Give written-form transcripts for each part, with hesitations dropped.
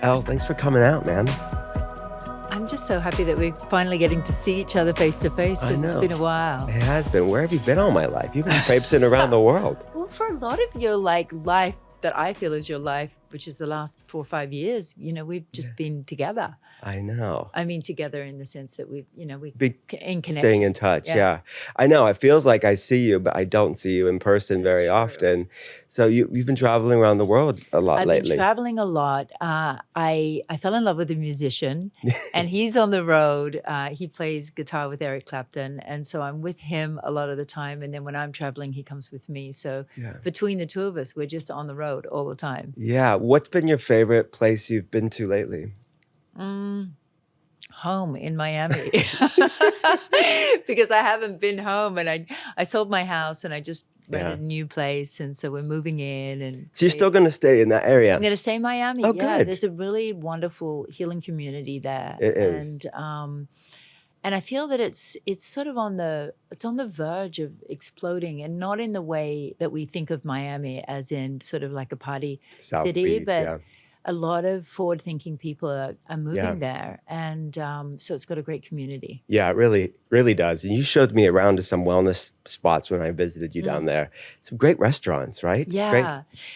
Elle, thanks for coming out, man. I'm just so happy that we're finally getting to see each other face to face because it's been a while. It has been. Where have you been all my life? You've been traipsing around the world. Well, for a lot of your life that I feel is your life, which is the last 4 or 5 years, we've just been together. I know. I mean, together in the sense that we've in connection. Staying in touch, yeah. I know. It feels like I see you, but I don't see you in person very often. So you've been traveling around the world a lot lately. I've been traveling a lot. I fell in love with a musician, and he's on the road. He plays guitar with Eric Clapton, and so I'm with him a lot of the time. And then when I'm traveling, he comes with me. So between the two of us, we're just on the road all the time. Yeah. What's been your favorite place you've been to lately? Home in Miami because I haven't been home, and I sold my house and I just rented a new place, and so we're moving in. And so you're still going to stay in that area? I'm going to stay in Miami. Oh, good. There's a really wonderful healing community there. It is. And I feel that it's sort of on the verge of exploding, and not in the way that we think of Miami as in sort of like a party South city, Beach, but a lot of forward-thinking people are moving there, and so it's got a great community. Yeah, it really, really does. And you showed me around to some wellness spots when I visited you down there. Some great restaurants, right? Yeah. Great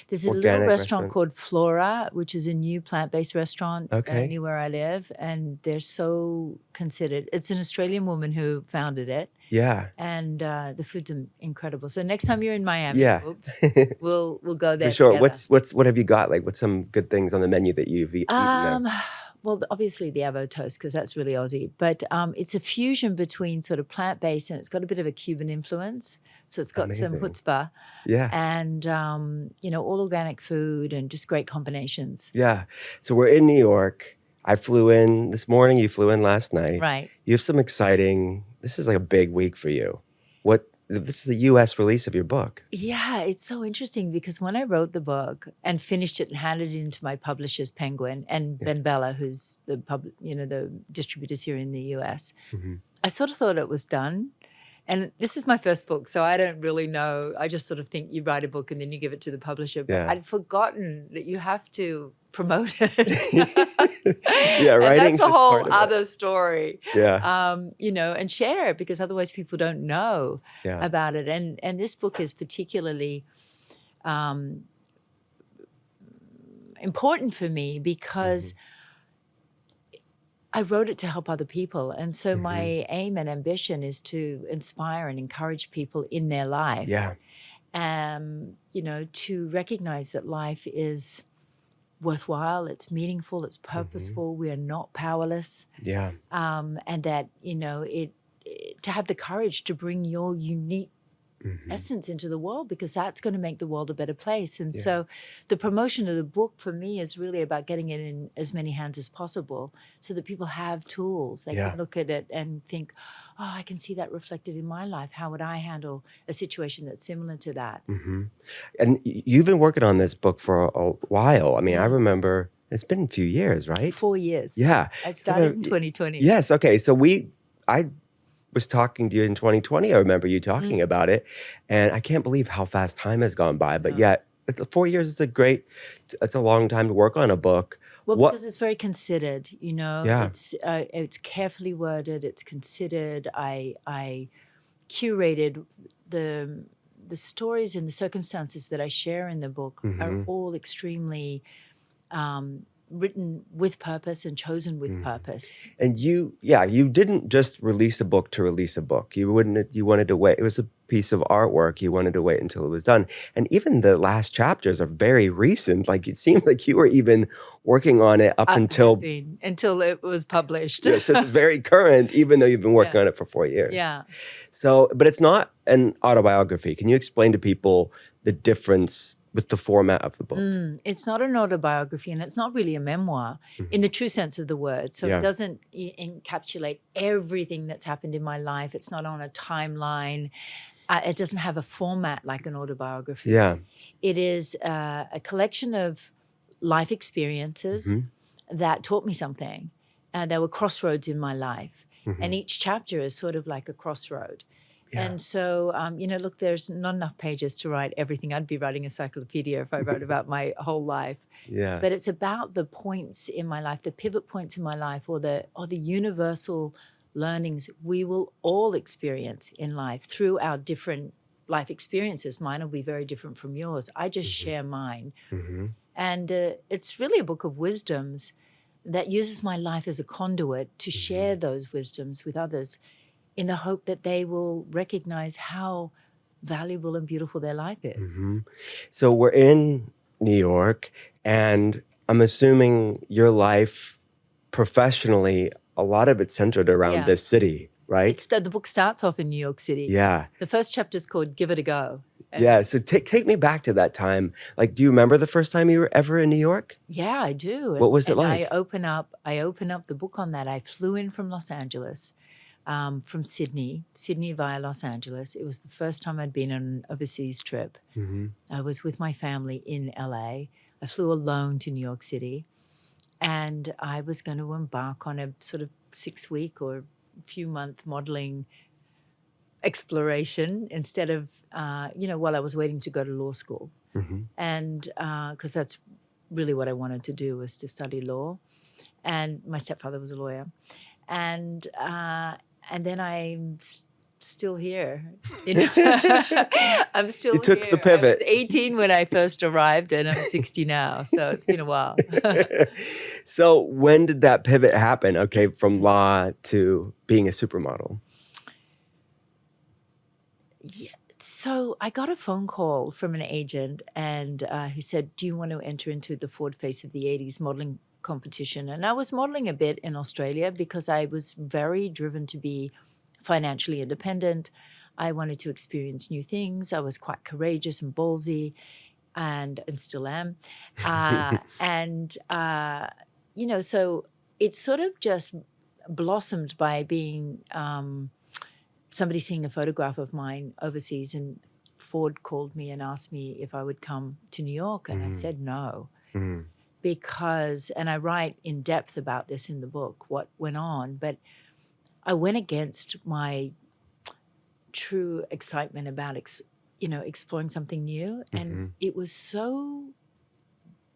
There's a little restaurant called Flora, which is a new plant-based restaurant near where I live, and they're so considered. It's an Australian woman who founded it. Yeah. And the food's incredible. So next time you're in Miami, we'll go there. For sure. Together. What have you got? Like, what's some good things on the menu that you've eaten? Well, obviously the avo toast, because that's really Aussie. But it's a fusion between sort of plant-based, and it's got a bit of a Cuban influence. So it's got some chutzpah. Yeah. And, all organic food and just great combinations. Yeah. So we're in New York. I flew in this morning. You flew in last night. Right. You have some exciting, this is like a big week for you. This is the U.S. release of your book. Yeah, it's so interesting because when I wrote the book and finished it and handed it into my publishers, Penguin and Ben Bella, who's the distributors here in the U.S., I sort of thought it was done. And this is my first book, so I don't really know. I just sort of think you write a book and then you give it to the publisher. But I'd forgotten that you have to promote it. Yeah, writing. And that's a whole other story. Yeah. And share it, because otherwise people don't know about it. And this book is particularly important for me because I wrote it to help other people. And so my aim and ambition is to inspire and encourage people in their life. Yeah. To recognize that life is worthwhile, it's meaningful, it's purposeful. We are not powerless. Yeah. And that, to have the courage to bring your unique essence into the world, because that's going to make the world a better place. And so the promotion of the book for me is really about getting it in as many hands as possible so that people have tools. They can look at it and think, oh, I can see that reflected in my life. How would I handle a situation that's similar to that? And you've been working on this book for a while. I mean, I remember it's been a few years, right? 4 years. Yeah. I started in 2020. Yes. Okay. So I was talking to you in 2020. I remember you talking about it, and I can't believe how fast time has gone by. But yet, 4 years is it's a long time to work on a book. Well, because it's very considered, Yeah. It's carefully worded, it's considered. I curated the stories and the circumstances that I share in the book are all extremely written with purpose and chosen with purpose. And you didn't just release a book to release a book. You wanted to wait. It was a piece of artwork. You wanted to wait until it was done. And even the last chapters are very recent. Like, it seemed like you were even working on it until it was published. So it's very current, even though you've been working on it for 4 years. Yeah. So, but it's not an autobiography. Can you explain to people the difference with the format of the book? It's not an autobiography, and it's not really a memoir in the true sense of the word. So it doesn't encapsulate everything that's happened in my life. It's not on a timeline. It doesn't have a format like an autobiography. Yeah. It is a collection of life experiences that taught me something. There were crossroads in my life. And each chapter is sort of like a crossroad. Yeah. And so, look, there's not enough pages to write everything. I'd be writing a encyclopedia if I wrote about my whole life. Yeah. But it's about the points in my life, the pivot points in my life, or the universal learnings we will all experience in life through our different life experiences. Mine will be very different from yours. I just share mine. And it's really a book of wisdoms that uses my life as a conduit to share those wisdoms with others in the hope that they will recognize how valuable and beautiful their life is. So we're in New York, and I'm assuming your life professionally, a lot of it's centered around Yeah. this city, right? The book starts off in New York City. Yeah. The first chapter is called Give It a Go. Yeah. So take me back to that time. Like, do you remember the first time you were ever in New York? Yeah, I do. What was it And like? I open up the book on that. I flew in from Los Angeles, from Sydney via Los Angeles. It was the first time I'd been on an overseas trip. I was with my family in LA. I flew alone to New York City, and I was going to embark on a sort of 6-week or few month modeling exploration instead of, while I was waiting to go to law school. And because that's really what I wanted to do, was to study law. And my stepfather was a lawyer. And then I'm still here. I'm still You took here. the pivot. I was 18 when I first arrived, and I'm 60 now. So it's been a while. So when did that pivot happen? Okay, from law to being a supermodel. Yeah. So I got a phone call from an agent, and who said, "Do you want to enter into the Forward Face of the 80s modeling competition?" And I was modeling a bit in Australia because I was very driven to be financially independent. I wanted to experience new things. I was quite courageous and ballsy, and still am. So it sort of just blossomed by being somebody seeing a photograph of mine overseas, and Ford called me and asked me if I would come to New York, and I said no. Because, and I write in depth about this in the book, what went on, but I went against my true excitement about, exploring something new. And it was so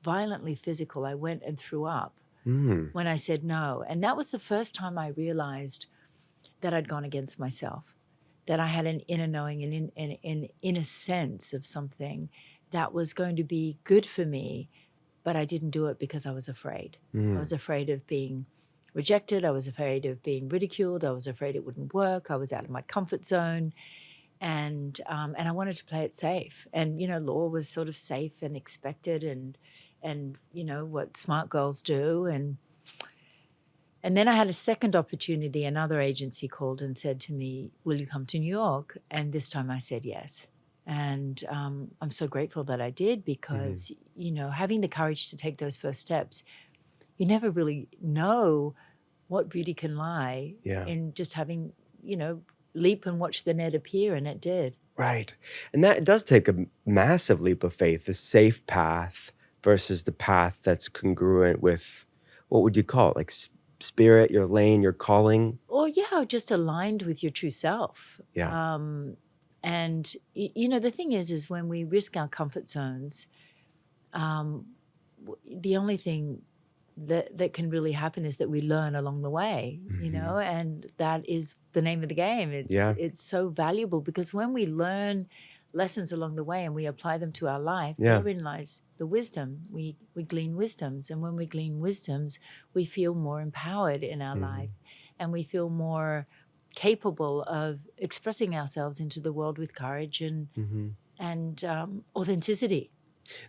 violently physical. I went and threw up when I said no. And that was the first time I realized that I'd gone against myself, that I had an inner knowing and an inner sense of something that was going to be good for me, but I didn't do it because I was afraid. I was afraid of being rejected. I was afraid of being ridiculed. I was afraid it wouldn't work. I was out of my comfort zone. And I wanted to play it safe. And, law was sort of safe and expected, and what smart girls do. And then I had a second opportunity. Another agency called and said to me, "Will you come to New York?" And this time I said yes. And I'm so grateful that I did, because, having the courage to take those first steps, you never really know what beauty can lie in just having, leap and watch the net appear, and it did. Right. And that does take a massive leap of faith, the safe path versus the path that's congruent with, what would you call it? Like spirit, your lane, your calling? Or just aligned with your true self. Yeah. And, the thing is when we risk our comfort zones, the only thing that can really happen is that we learn along the way, and that is the name of the game. It's so valuable, because when we learn lessons along the way and we apply them to our life, therein lies the wisdom. We glean wisdoms, and when we glean wisdoms, we feel more empowered in our life, and we feel more capable of expressing ourselves into the world with courage and authenticity.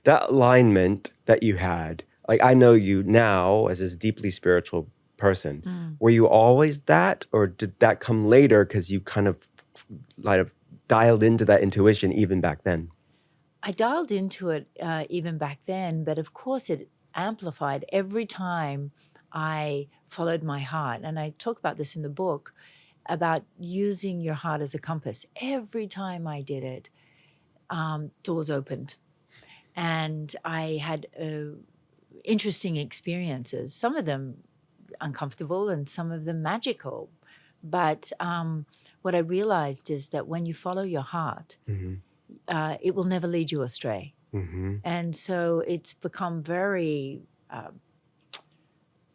That alignment that you had, like, I know you now as this deeply spiritual person. Were you always that, or did that come later because you kind of dialed into that intuition even back then? I dialed into it even back then, but of course it amplified every time I followed my heart. And I talk about this in the book, about using your heart as a compass. Every time I did it, doors opened. And I had interesting experiences, some of them uncomfortable and some of them magical. But what I realized is that when you follow your heart, it will never lead you astray. And so it's become very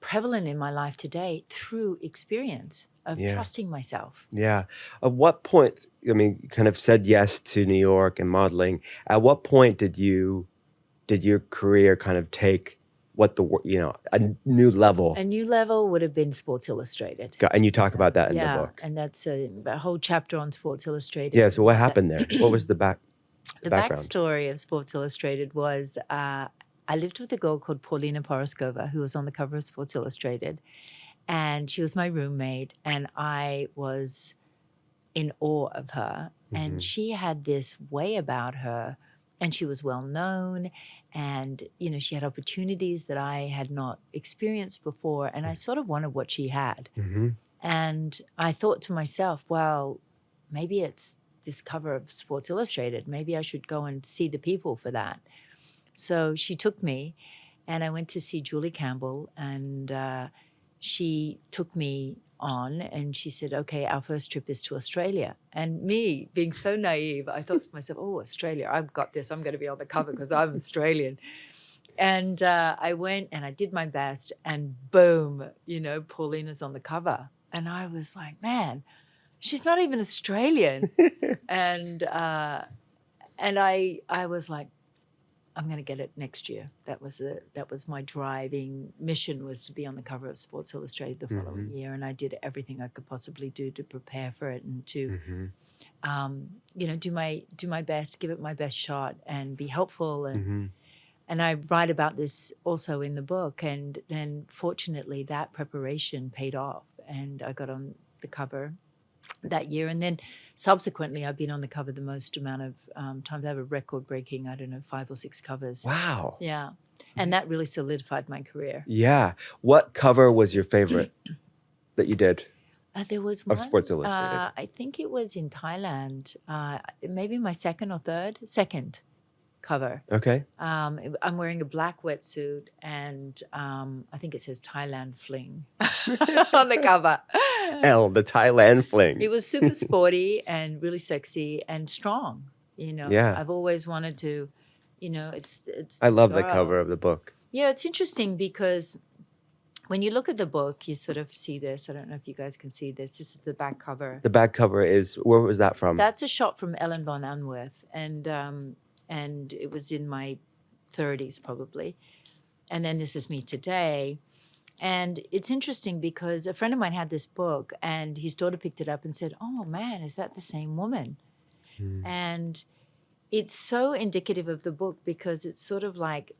prevalent in my life today through experience of trusting myself. Yeah. At what point, I mean, you kind of said yes to New York and modeling. At what point did your career kind of take a new level? A new level would have been Sports Illustrated. And you talk about that in the Yeah, book. and that's a whole chapter on Sports Illustrated. Yeah. So what happened there? What was the background? Backstory of Sports Illustrated was I lived with a girl called Paulina Poroskova, who was on the cover of Sports Illustrated, and she was my roommate, and I was in awe of her. And she had this way about her, and she was well known, and she had opportunities that I had not experienced before, and I sort of wanted what she had. And I thought to myself, well, maybe it's this cover of Sports Illustrated. Maybe I should go and see the people for that. So she took me, and I went to see Julie Campbell, and she took me on, and she said, okay, our first trip is to Australia. And me, being so naive, I thought to myself, oh, Australia, I've got this. I'm going to be on the cover because I'm Australian. And I went and I did my best, and boom, Paulina's on the cover. And I was like, man, she's not even Australian. And I was like, I'm going to get it next year. That was my driving mission, was to be on the cover of Sports Illustrated the following year. And I did everything I could possibly do to prepare for it and to, do my best, give it my best shot, and be helpful. And I write about this also in the book. And then fortunately that preparation paid off, and I got on the cover that year. And then subsequently I've been on the cover the most amount of times. I have a record-breaking, 5 or 6 covers. Wow. Yeah. And that really solidified my career. Yeah. What cover was your favorite that you did? There was one of Sports Illustrated. I think it was in Thailand. Maybe my second cover. Okay. I'm wearing a black wetsuit, and I think it says Thailand Fling on the cover. Elle, the Thailand Fling. It was super sporty and really sexy and strong. Yeah. I've always wanted to, it's. I love the cover of the book. Yeah, it's interesting because when you look at the book, you sort of see this. I don't know if you guys can see this. This is the back cover. The back cover is, where was that from? That's a shot from Ellen von Unwerth, and it was in my 30s probably. And then this is me today. And it's interesting because a friend of mine had this book, and his daughter picked it up and said, oh man, is that the same woman? And it's so indicative of the book because it's sort of like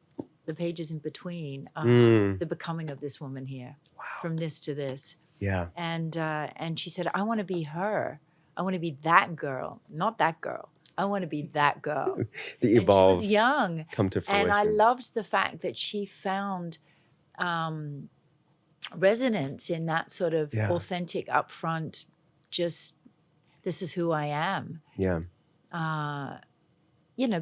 the pages in between, the becoming of this woman here, from this to this. Yeah. And she said, I want to be her. I want to be that girl, not that girl. I want to be that girl. The evolved. And she was young. Come to fruition. And I loved the fact that she found resonance in that sort of authentic, upfront, just, this is who I am. Yeah.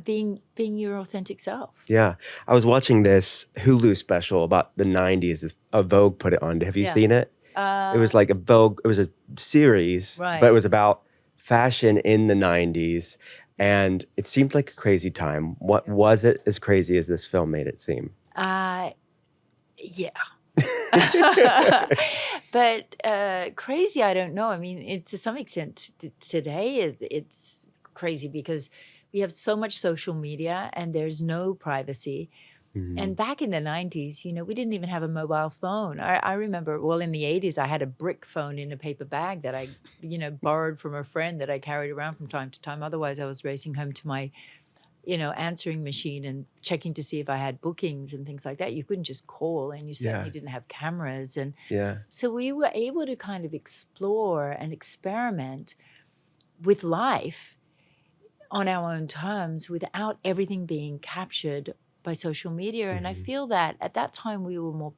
Being your authentic self. Yeah. I was watching this Hulu special about the 90s. A Vogue put it on. Have you seen it? It was like a Vogue, it was a series, but it was about fashion in the 90s. And it seemed like a crazy time. What was it as crazy as this film made it seem? Yeah. But crazy, I don't know. I mean, it's to some extent today it's crazy because we have so much social media and there's no privacy. And back in the 90s, we didn't even have a mobile phone. I remember, well, in the 80s, I had a brick phone in a paper bag that I, borrowed from a friend that I carried around from time to time. Otherwise, I was racing home to my, answering machine and checking to see if I had bookings and things like that. You couldn't just call, and you certainly didn't have cameras. And so we were able to kind of explore and experiment with life on our own terms without everything being captured by social media. And I feel that at that time we were more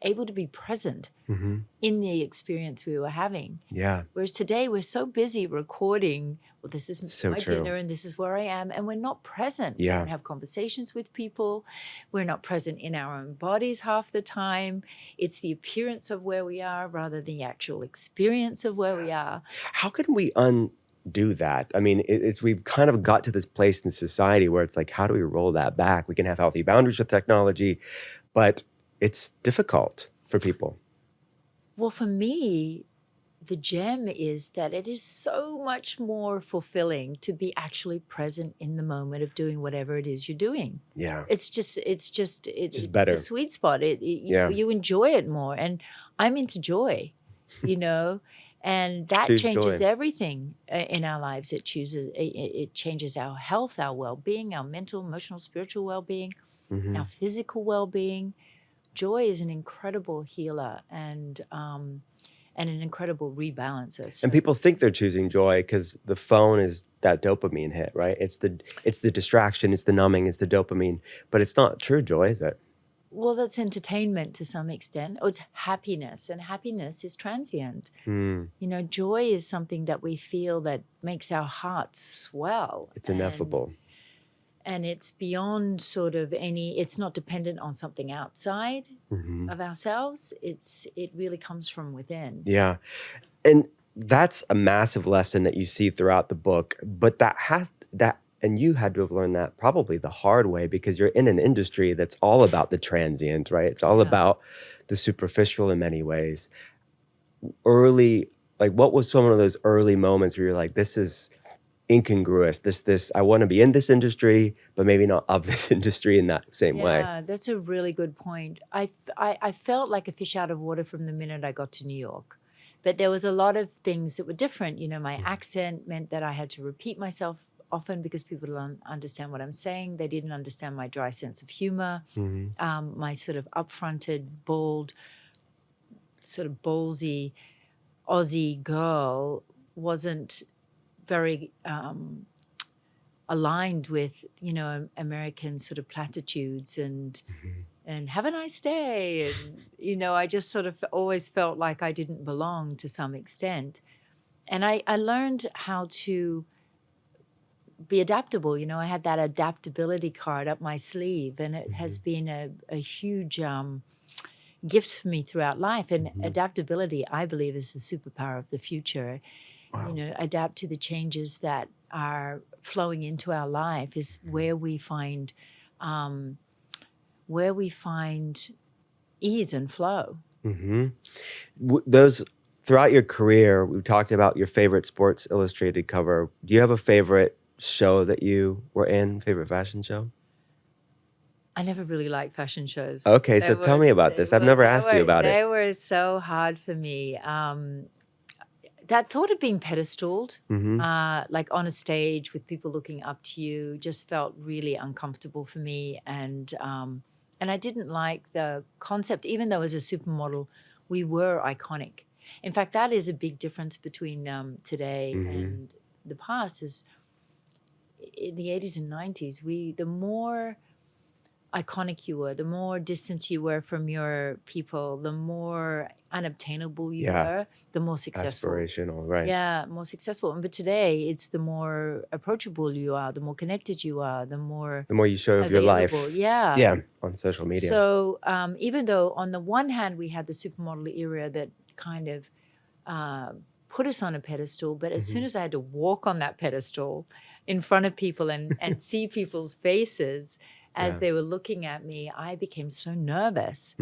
able to be present Mm-hmm. in the experience we were having. Yeah. Whereas today we're so busy recording, well, this is So my true. dinner and this is where I am, and we're not present. We Yeah. don't have conversations with people. We're not present in our own bodies half the time. It's the appearance of where we are rather than the actual experience of where we are. How can we undo that? I mean, it's we've kind of got to this place in society where it's like, how do we roll that back? We can have healthy boundaries with technology, but it's difficult for people. Well, for me, the gem is that it is so much more fulfilling to be actually present in the moment of doing whatever it is you're doing. Yeah. It's Better. the sweet spot. Yeah. You enjoy it more, and I'm into joy, you know, and that Choose changes joy. everything in our lives. It changes our health, our well-being, our mental, emotional, spiritual well-being, Mm-hmm. our physical well-being. Joy is an incredible healer and an incredible rebalancer. So, And people think they're choosing joy because the phone is that dopamine hit, right? It's the distraction, it's the numbing, it's the dopamine, but it's not true joy, is it? well, that's entertainment to some extent. Or it's happiness, and happiness is transient. Mm, You know, joy is something that we feel that makes our hearts swell. it's ineffable. And it's beyond sort of it's not dependent on something outside Mm-hmm. of ourselves. It really comes from within. Yeah. And that's a massive lesson that you see throughout the book, but and you had to have learned that probably the hard way because you're in an industry that's all about the transient, right? It's all Yeah. about the superficial in many ways. What was some of those early moments where you're like, this is incongruous. I want to be in this industry, but maybe not of this industry in that same way. Yeah, that's a really good point. I felt like a fish out of water from the minute I got to New York. But there was a lot of things that were different. You know, my accent meant that I had to repeat myself often because people don't understand what I'm saying. They didn't understand my dry sense of humor, Mm-hmm. my sort of upfronted, bold, sort of ballsy Aussie girl wasn't very aligned with, you know, American sort of platitudes and have a nice day. And, you know, I just sort of always felt like I didn't belong to some extent. And I learned how to be adaptable. You know, I had that adaptability card up my sleeve, and it has been a huge gift for me throughout life. And adaptability, I believe, is the superpower of the future. Wow. You know, adapt to the changes that are flowing into our life is where we find ease and flow. Mm-hmm. Those throughout your career, we talked about your favorite Sports Illustrated cover. Do you have a favorite show that you were in? Favorite fashion show? I never really liked fashion shows. Okay, so tell me about this. I've never asked you about it. They were so hard for me. That thought of being pedestaled, like on a stage with people looking up to you, just felt really uncomfortable for me. And I didn't like the concept, even though as a supermodel, we were iconic. In fact, that is a big difference between today and the past. Is in the 80s and 90s, the more iconic you were, the more distance you were from your people, the more unobtainable you were, the more successful. Aspirational, right. Yeah, more successful. But today, it's the more approachable you are, the more connected you are, the more you show of your life. Yeah. Yeah, on social media. So even though on the one hand, we had the supermodel era that kind of put us on a pedestal, but as soon as I had to walk on that pedestal in front of people and see people's faces as they were looking at me, I became so nervous.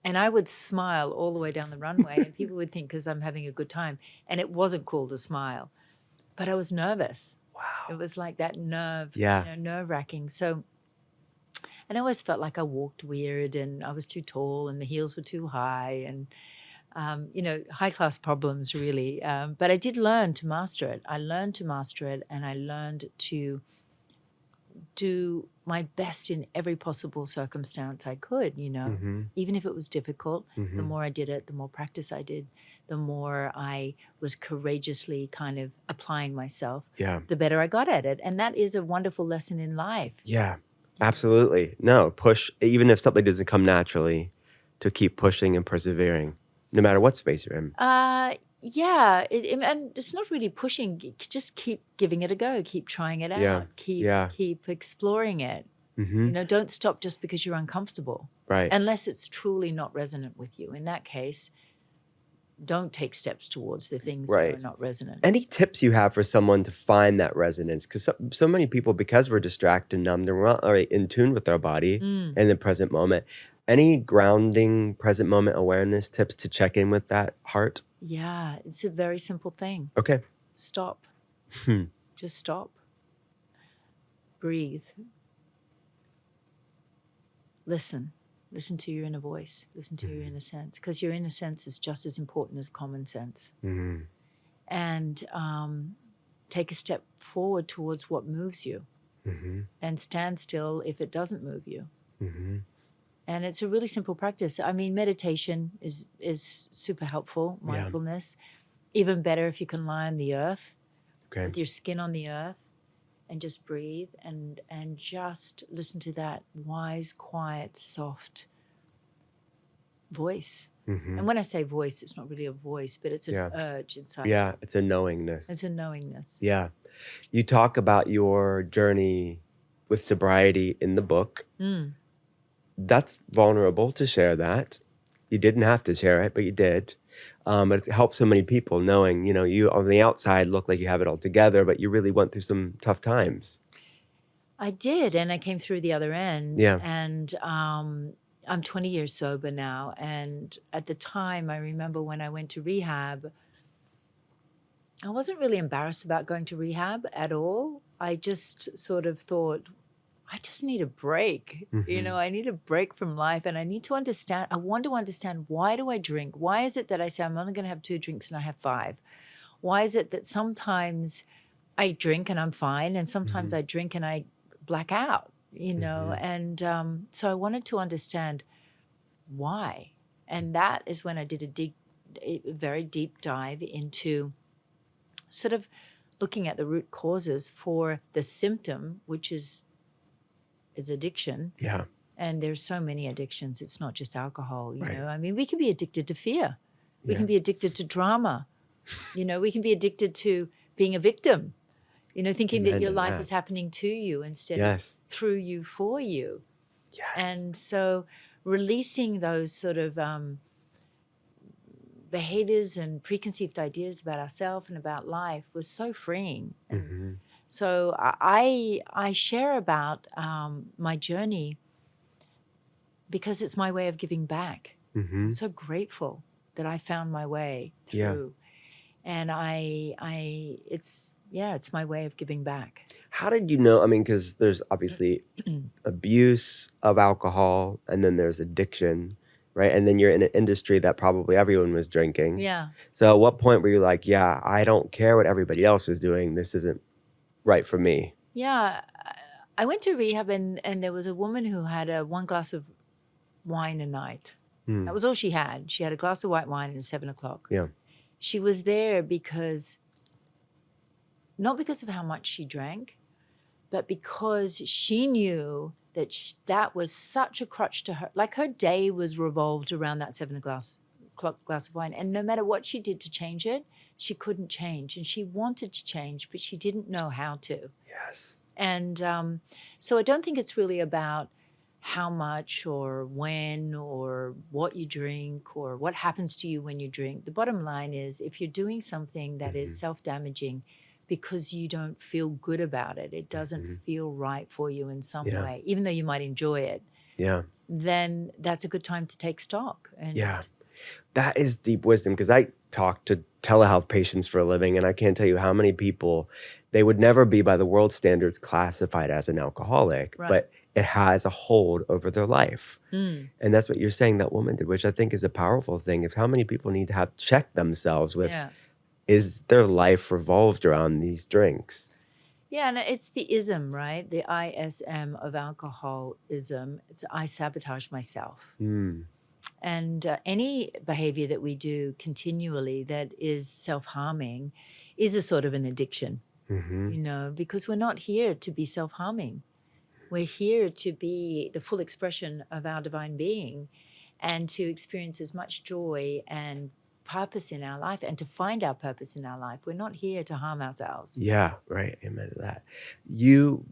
And I would smile all the way down the runway and people would think because I'm having a good time. And it wasn't cool to smile, but I was nervous. Wow. It was like that nerve, nerve-wracking. So, and I always felt like I walked weird and I was too tall and the heels were too high and, high-class problems really. But I did learn to master it. I learned to master it and I learned to do my best in every possible circumstance I could, even if it was difficult. The more I did it, the more practice I did, the more I was courageously kind of applying myself, the better I got at it. And that is a wonderful lesson in life. Yeah, absolutely. No, push, even if something doesn't come naturally, to keep pushing and persevering, no matter what space you're in? Yeah, and it's not really pushing. Just keep giving it a go. Keep trying it Yeah. out. Keep Yeah. keep exploring it. Mm-hmm. Don't stop just because you're uncomfortable, Right. unless it's truly not resonant with you. In that case, don't take steps towards the things that are Right. not resonant. Any tips you have for someone to find that resonance? Because so many people, because we're distracted and numbed and we're not already in tune with our body Mm. in the present moment, any grounding present moment awareness tips to check in with that heart? Yeah, it's a very simple thing. Okay. Stop. Hmm. Just stop. Breathe. Listen. Listen to your inner voice. Listen to your inner sense, because your inner sense is just as important as common sense. Mm-hmm. And take a step forward towards what moves you, Mm-hmm. and stand still if it doesn't move you. Mm-hmm. And it's a really simple practice. I mean, meditation is super helpful. Yeah. Mindfulness, even better if you can lie on the earth Okay. with your skin on the earth and just breathe and just listen to that wise, quiet, soft voice. Mm-hmm. And when I say voice, it's not really a voice, but it's an Yeah. urge inside. Yeah. It's a knowingness. It's a knowingness. Yeah. You talk about your journey with sobriety in the book. Mm. That's vulnerable to share that. You didn't have to share it, but you did. It helps so many people knowing, you on the outside look like you have it all together, but you really went through some tough times. I did, and I came through the other end. Yeah. And I'm 20 years sober now. And at the time, I remember when I went to rehab, I wasn't really embarrassed about going to rehab at all. I just sort of thought, I just need a break. Mm-hmm. I need a break from life, and I need to understand. I want to understand, why do I drink? Why is it that I say I'm only going to have 2 drinks and I have 5? Why is it that sometimes I drink and I'm fine, and sometimes I drink and I black out, And so I wanted to understand why. And that is when I did a very deep dive into sort of looking at the root causes for the symptom, which is addiction. Yeah. And there's so many addictions. It's not just alcohol, Right. I mean, we can be addicted to fear. We Yeah. can be addicted to drama. We can be addicted to being a victim, thinking that Amen your to life that. is happening to you instead Yes. of through you, for you. Yes. And so releasing those sort of behaviors and preconceived ideas about ourselves and about life was so freeing. And Mm-hmm. so I share about my journey because it's my way of giving back. Mm-hmm. I'm so grateful that I found my way through. And it's my way of giving back. How did you know? I mean, because there's obviously abuse of alcohol, and then there's addiction, right? And then you're in an industry that probably everyone was drinking. Yeah. So at what point were you like, yeah, I don't care what everybody else is doing. This isn't right for me. Yeah. I went to rehab, and there was a woman who had 1 glass of wine a night. Hmm. That was all she had. She had a glass of white wine at 7 o'clock. Yeah. She was there not because of how much she drank, but because she knew that that was such a crutch to her. Like, her day was revolved around that 7 o'clock glass of wine. And no matter what she did to change it, she couldn't change. And she wanted to change, but she didn't know how to. Yes. And so I don't think it's really about how much or when or what you drink or what happens to you when you drink. The bottom line is, if you're doing something that is self-damaging because you don't feel good about it, it doesn't feel right for you in some way, even though you might enjoy it, then that's a good time to take stock. And that is deep wisdom, because I talk to telehealth patients for a living, and I can't tell you how many people, they would never be by the world standards classified as an alcoholic, but it has a hold over their life. And that's what you're saying that woman did, which I think is a powerful thing. Is how many people need to have checked themselves with, is their life revolved around these drinks? Yeah, and it's the ism, right? The ISM of alcoholism. It's I sabotage myself. And any behavior that we do continually that is self-harming is a sort of an addiction, because we're not here to be self-harming. We're here to be the full expression of our divine being. and to experience as much joy and purpose in our life and to find our purpose in our life. We're not here to harm ourselves. Yeah, right. Amen to that.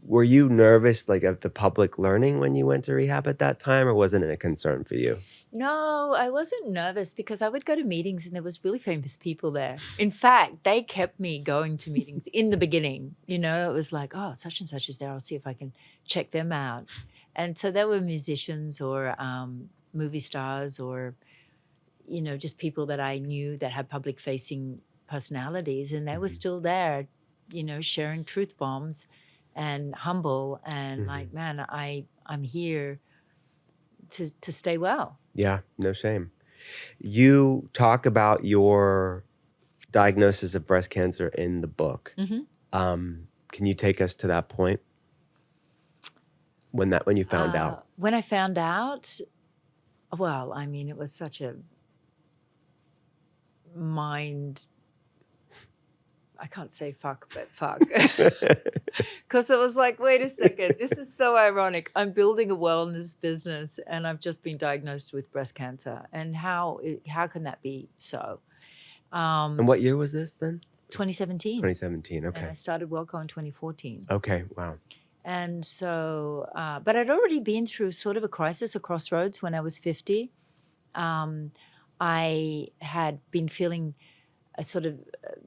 Were you nervous like of the public learning when you went to rehab at that time, or wasn't it a concern for you? No, I wasn't nervous because I would go to meetings and there was really famous people there. In fact, they kept me going to meetings in the beginning. You know, it was like, oh, such and such is there. I'll see if I can check them out. And so there were musicians or movie stars or, you know, just people that I knew that had public facing personalities, and they were still there, you know, sharing truth bombs and humble and like, man, I'm here to stay well. Yeah, no shame. You talk about your diagnosis of breast cancer in the book. Can you take us to that point when you found out? When I found out, well, I mean, it was such a mind. I can't say fuck, but fuck. Because it was like, wait a second, this is so ironic. I'm building a wellness business and I've just been diagnosed with breast cancer. And how can that be so? And what year was this then? 2017. 2017, And I okay. started Wellco in 2014. Okay, wow. And so, but I'd already been through sort of a crisis, a crossroads when I was 50. I had been feeling a sort of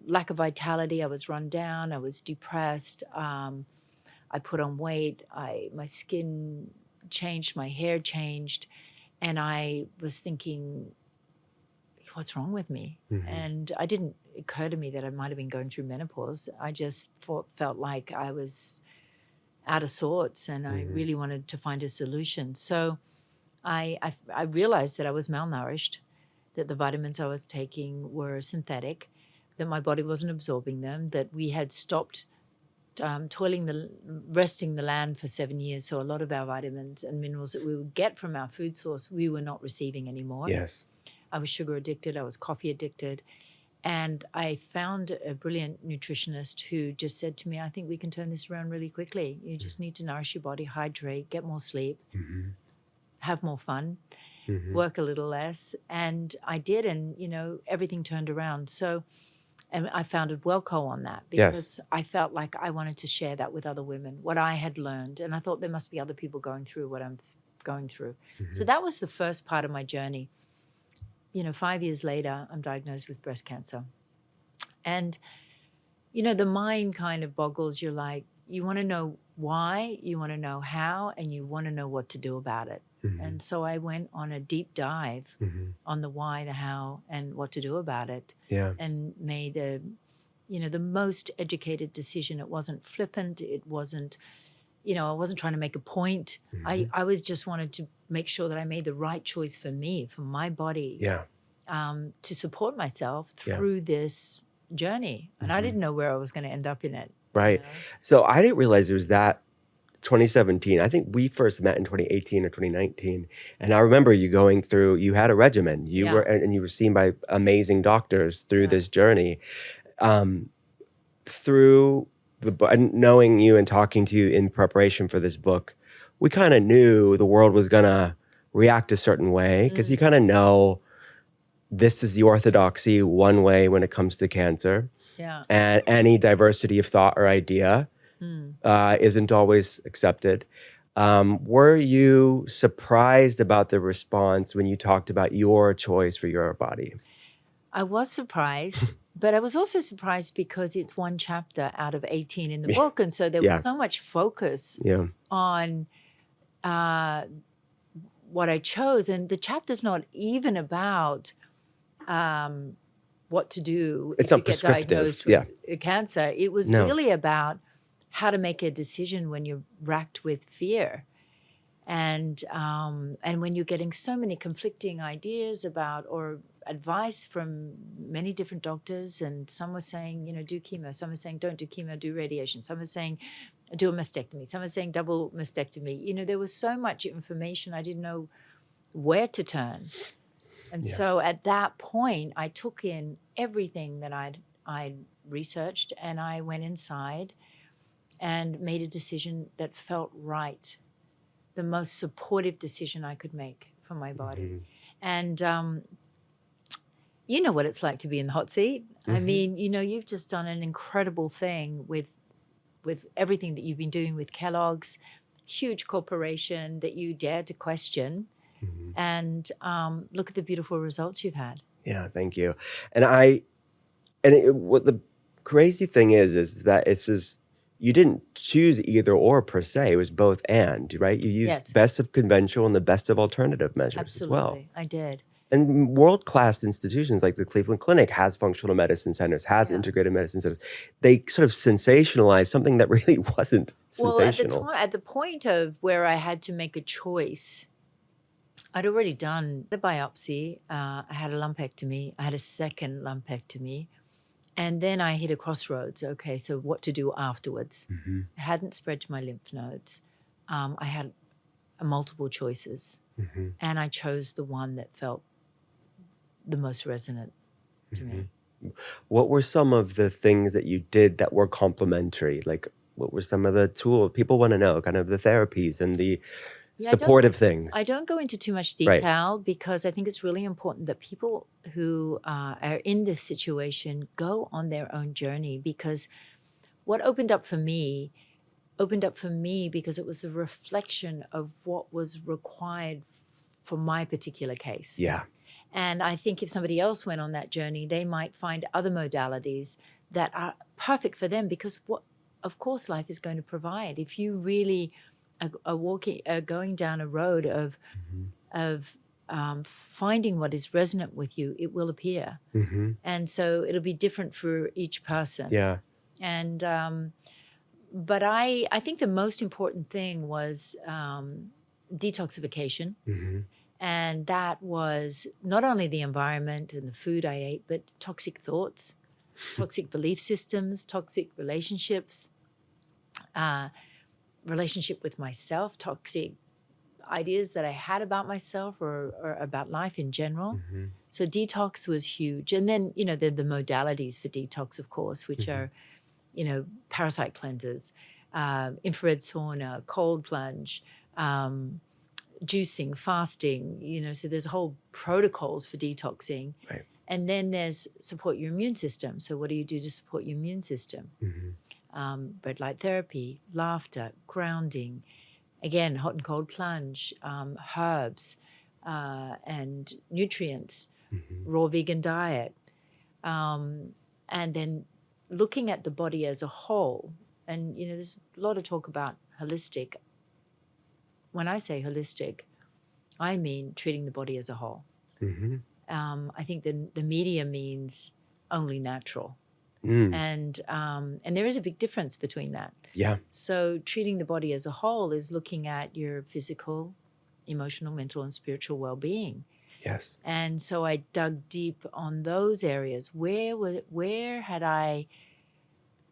lack of vitality. I was run down. I was depressed. I put on weight. My skin changed. My hair changed. And I was thinking, what's wrong with me? And it didn't occur to me that I might have been going through menopause. I just felt like I was out of sorts and I really wanted to find a solution. So I realized that I was malnourished, that the vitamins I was taking were synthetic, that my body wasn't absorbing them, that we had stopped resting the land for 7 years. So a lot of our vitamins and minerals that we would get from our food source, we were not receiving anymore. Yes. I was sugar addicted. I was coffee addicted. And I found a brilliant nutritionist who just said to me, I think we can turn this around really quickly. You just need to nourish your body, hydrate, get more sleep, have more fun, work a little less. And I did, and, you know, everything turned around. So, and I founded Wellco on that because I felt like I wanted to share that with other women, what I had learned. And I thought there must be other people going through what I'm going through. So that was the first part of my journey. You know, 5 years later, I'm diagnosed with breast cancer. And, you know, the mind kind of boggles. You're like, you want to know why, you want to know how, and you want to know what to do about it. And so I went on a deep dive on the why, the how, and what to do about it. Yeah. And made the most educated decision. It wasn't flippant. It wasn't, you know, I wasn't trying to make a point. I was just wanted to make sure that I made the right choice for me, for my body, to support myself through this journey. And I didn't know where I was going to end up in it. Right. You know? So I didn't realize it was that 2017. I think we first met in 2018 or 2019. And I remember you going through, you had a regimen. You were seen by amazing doctors through this journey. Through knowing you and talking to you in preparation for this book, we kind of knew the world was going to react a certain way because you kind of know this is the orthodoxy one way when it comes to cancer. Yeah. And any diversity of thought or idea isn't always accepted. Were you surprised about the response when you talked about your choice for your body? I was surprised, but I was also surprised because it's one chapter out of 18 in the book. And so there was so much focus on what I chose. And the chapter's not even about what to do if you get diagnosed with cancer. It was really about how to make a decision when you're racked with fear. And when you're getting so many conflicting ideas about or advice from many different doctors, and some were saying, you know, do chemo. Some were saying, don't do chemo, do radiation. Some were saying, do a mastectomy. Some were saying, double mastectomy. You know, there was so much information. I didn't know where to turn. And so at that point, I took in everything that I'd researched, and I went inside and made a decision that felt right, the most supportive decision I could make for my body. And you know what it's like to be in the hot seat. I mean, you know, you've just done an incredible thing with everything that you've been doing with Kellogg's, huge corporation that you dared to question. And look at the beautiful results you've had. Yeah, thank you. And what the crazy thing is that you didn't choose either or per se. It was both and, right? You used Yes. best of conventional and the best of alternative measures as well. Absolutely, I did. And world-class institutions like the Cleveland Clinic has functional medicine centers, has Yeah. integrated medicine centers. They sort of sensationalized something that really wasn't Well, sensational. at the point of where I had to make a choice, I'd already done a biopsy. I had a lumpectomy. I had a second lumpectomy. And then I hit a crossroads. Okay, so what to do afterwards? It hadn't spread to my lymph nodes. I had multiple choices. And I chose the one that felt the most resonant to me. What were some of the things that you did that were complementary? Like, what were some of the tools? People want to know, kind of the therapies and the supportive things. I don't go into too much Right. detail because I think it's really important that people who are in this situation go on their own journey, because what opened up for me because it was a reflection of what was required for my particular case. Yeah. And I think if somebody else went on that journey, they might find other modalities that are perfect for them, because of course life is going to provide. If you really are going down a road of finding what is resonant with you, it will appear. And so it'll be different for each person. Yeah. And but I think the most important thing was detoxification. And that was not only the environment and the food I ate, but toxic thoughts, toxic belief systems, toxic relationships, relationship with myself, toxic ideas that I had about myself or about life in general. So detox was huge. And then, you know, the modalities for detox, of course, which are, you know, parasite cleansers, infrared sauna, cold plunge, juicing, fasting, you know, so there's whole protocols for detoxing. Right. And then there's support your immune system. So what do you do to support your immune system? Red light therapy, laughter, grounding, again, hot and cold plunge, herbs and nutrients, raw vegan diet. And then looking at the body as a whole. And, you know, there's a lot of talk about holistic. When I say holistic, I mean treating the body as a whole. I think the media means only natural. And there is a big difference between that. Yeah. So treating the body as a whole is looking at your physical, emotional, mental, and spiritual well-being. Yes. And so I dug deep on those areas. Where had I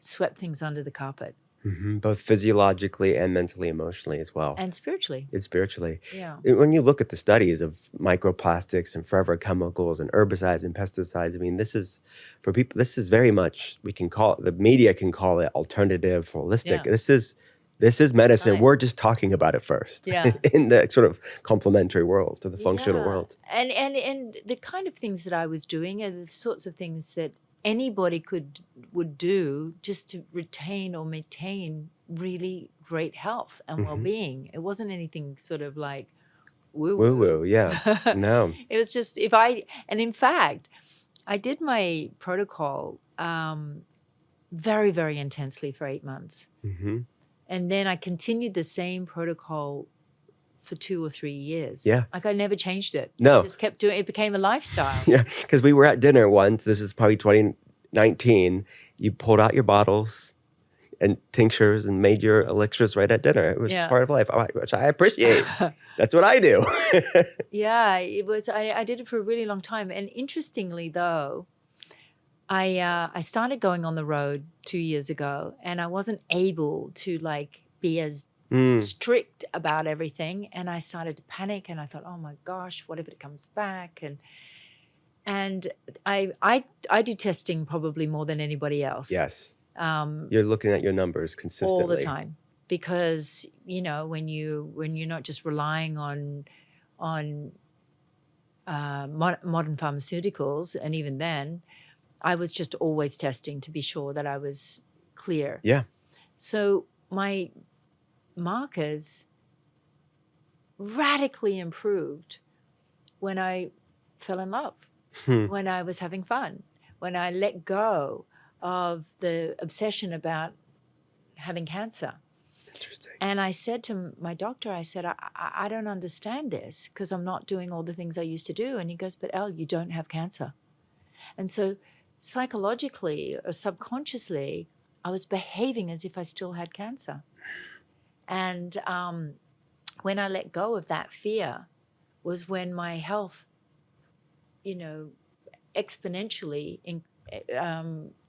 swept things under the carpet? Both physiologically and mentally, emotionally as well. And spiritually. It's spiritually. Yeah. When you look at the studies of microplastics and forever chemicals and herbicides and pesticides, I mean, this is, for people, this is very much, we can call it, the media can call it alternative, holistic. Yeah. This is medicine. Science. We're just talking about it first. Yeah. In the sort of complementary world, to the functional world. And the kind of things that I was doing are the sorts of things that anybody would do just to retain or maintain really great health and well-being. It wasn't anything sort of like woo-woo. Yeah. No. It was just and in fact, I did my protocol very, very intensely for 8 months. And then I continued the same protocol for 2 or 3 years. Yeah. Like I never changed it. No. I just kept doing it. It became a lifestyle. Yeah, because we were at dinner once. This is probably 2019. You pulled out your bottles and tinctures and made your elixirs right at dinner. It was part of life, which I appreciate. That's what I do. Yeah, it was. I did it for a really long time. And interestingly, though, I started going on the road 2 years ago, and I wasn't able to like be as strict about everything. And I started to panic, and I thought, oh my gosh, what if it comes back? And I do testing probably more than anybody else. Yes. You're looking at your numbers consistently. All the time. Because, you know, when you're not just relying on modern pharmaceuticals, and even then, I was just always testing to be sure that I was clear. Yeah. So my markers radically improved when I fell in love, when I was having fun, when I let go of the obsession about having cancer. Interesting. And I said to my doctor, I said, I don't understand this because I'm not doing all the things I used to do. And he goes, but Elle, you don't have cancer. And so psychologically or subconsciously, I was behaving as if I still had cancer. And when I let go of that fear was when my health, exponentially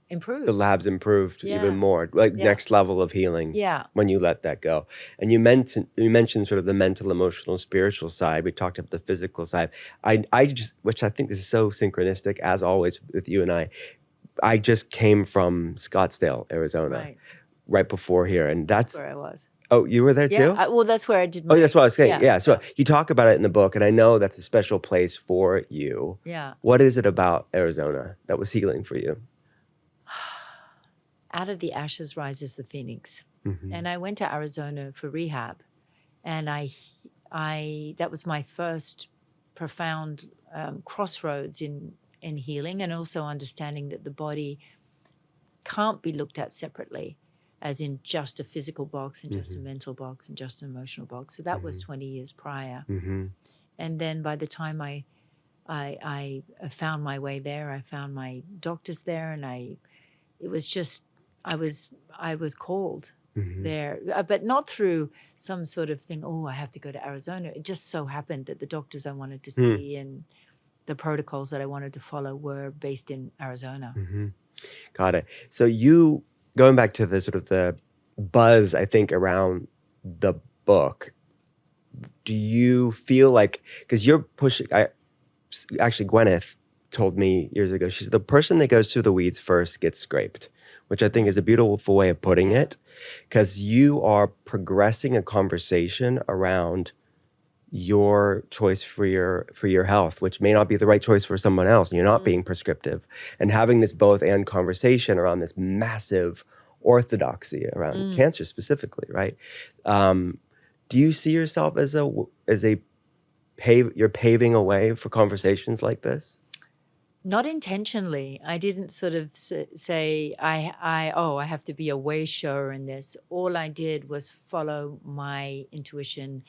improved. The labs improved even Yeah. more, like Yeah. next level of healing Yeah. when you let that go. And you mentioned sort of the mental, emotional, spiritual side. We talked about the physical side. I just, which I think is so synchronistic as always with you and I just came from Scottsdale, Arizona, right before here. And That's where I was. oh, you were there too? Yeah. Well, that's where I did my. Oh, that's what I was saying. Yeah. So you talk about it in the book, and I know that's a special place for you. Yeah. What is it about Arizona that was healing for you? Out of the ashes rises the phoenix. Mm-hmm. And I went to Arizona for rehab, and that was my first profound crossroads in healing, and also understanding that the body can't be looked at separately, as in just a physical box and just a mental box and just an emotional box. So that was 20 years prior. And then by the time I found my way there, I found my doctors there, and I was called there, but not through some sort of thing, oh, I have to go to Arizona. It just so happened that the doctors I wanted to see and the protocols that I wanted to follow were based in Arizona. Got it. So you, going back to the sort of the buzz, I think, around the book, do you feel like, because you're pushing, actually Gwyneth told me years ago, she's the person that goes through the weeds first gets scraped, which I think is a beautiful way of putting it, because you are progressing a conversation around your choice for your health, which may not be the right choice for someone else, and you're not being prescriptive, and having this both and conversation around this massive orthodoxy around cancer specifically, right? Do you see yourself as you're paving a way for conversations like this? Not intentionally. I didn't sort of say, I have to be a way shower in this. All I did was follow my intuition,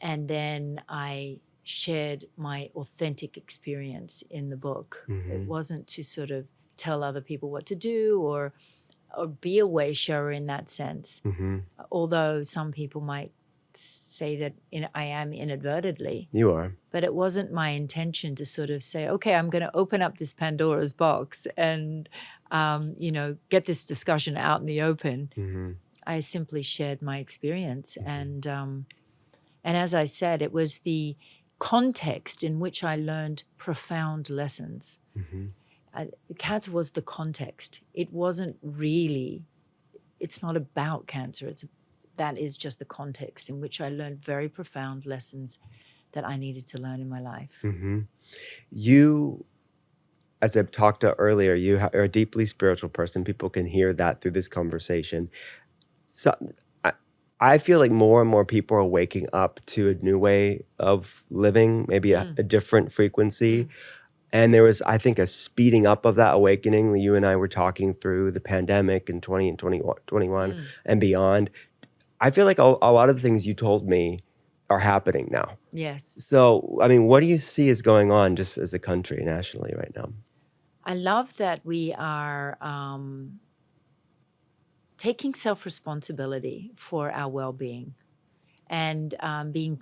and then I shared my authentic experience in the book. It wasn't to sort of tell other people what to do or be a way shower in that sense. Although some people might say that I am inadvertently. You are. But it wasn't my intention to sort of say, okay, I'm going to open up this Pandora's box and, get this discussion out in the open. I simply shared my experience. And as I said, it was the context in which I learned profound lessons. Cancer was the context. It wasn't really, it's not about cancer. That is just the context in which I learned very profound lessons that I needed to learn in my life. You, as I've talked about earlier, you are a deeply spiritual person. People can hear that through this conversation. So I feel like more and more people are waking up to a new way of living, maybe a different frequency. And there was, I think, a speeding up of that awakening. You and I were talking through the pandemic in 20 and 21 and beyond. I feel like a lot of the things you told me are happening now. Yes. So, I mean, what do you see is going on just as a country nationally right now? I love that we are taking self-responsibility for our well-being and being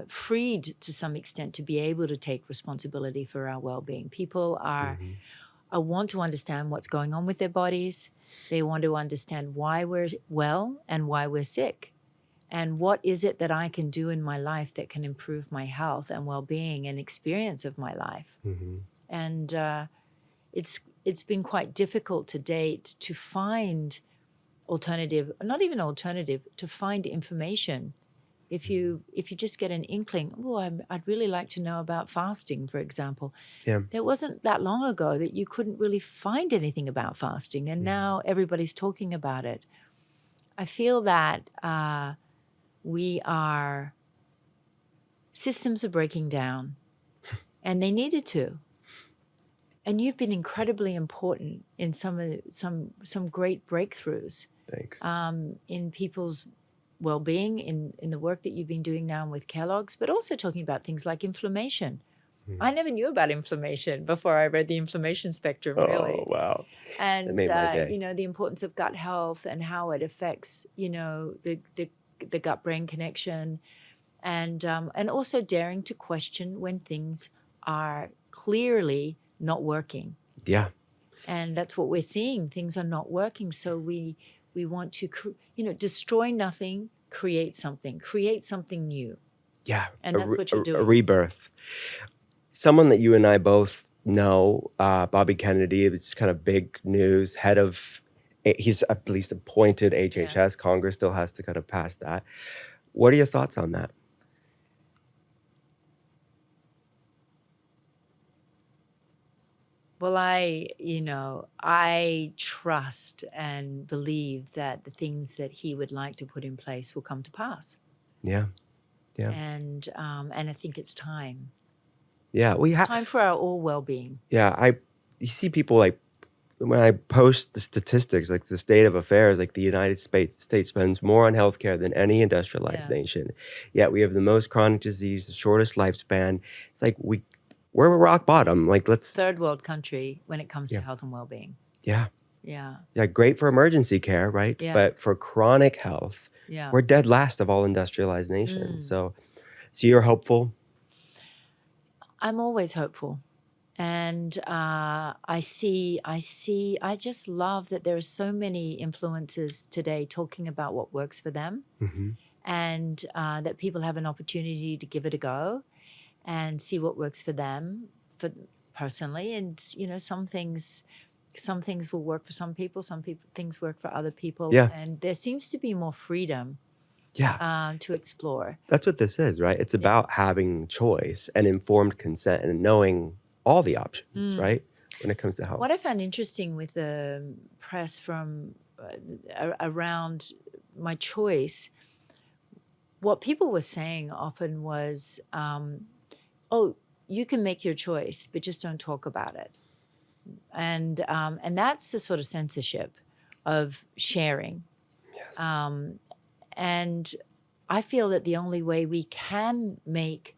freed to some extent to be able to take responsibility for our well-being. People want to understand what's going on with their bodies. They want to understand why we're well and why we're sick. And what is it that I can do in my life that can improve my health and well-being and experience of my life? And it's been quite difficult to date to find to find information If you just get an inkling, oh, I'd really like to know about fasting, for example. Yeah. There wasn't that long ago that you couldn't really find anything about fasting, and now everybody's talking about it. I feel that systems are breaking down, and they needed to. And you've been incredibly important in some great breakthroughs. Thanks. In people's well-being, in the work that you've been doing now with Kellogg's, but also talking about things like inflammation. I never knew about inflammation before I read the inflammation spectrum, really. Oh, wow. And, That made my day. the importance of gut health and how it affects, the gut-brain connection, and also daring to question when things are clearly not working. Yeah. And that's what we're seeing. Things are not working. So we want to, destroy nothing, create something new. Yeah. And that's what you're doing. A rebirth. Someone that you and I both know, Bobby Kennedy, it's kind of big news, he's at least appointed HHS. Yeah. Congress still has to kind of pass that. What are your thoughts on that? Well, I trust and believe that the things that he would like to put in place will come to pass. Yeah. Yeah. And I think it's time. Yeah. Time for our all well-being. Yeah. You see people like, when I post the statistics, like the state of affairs, like the United States spends more on healthcare than any industrialized nation. Yet we have the most chronic disease, the shortest lifespan. It's like we're a rock bottom. Like third world country when it comes to health and well-being. Yeah. Yeah. Yeah. Great for emergency care, right? Yes. But for chronic health, we're dead last of all industrialized nations. So you're hopeful? I'm always hopeful. And I just love that there are so many influencers today talking about what works for them, and that people have an opportunity to give it a go and see what works for them personally. And, some things will work for some people, things work for other people. Yeah. And there seems to be more freedom to explore. That's what this is, right? It's about having choice and informed consent and knowing all the options, right? When it comes to health. What I found interesting with the press from around my choice, what people were saying often was, oh, you can make your choice, but just don't talk about it. And that's the sort of censorship of sharing. Yes. And I feel that the only way we can make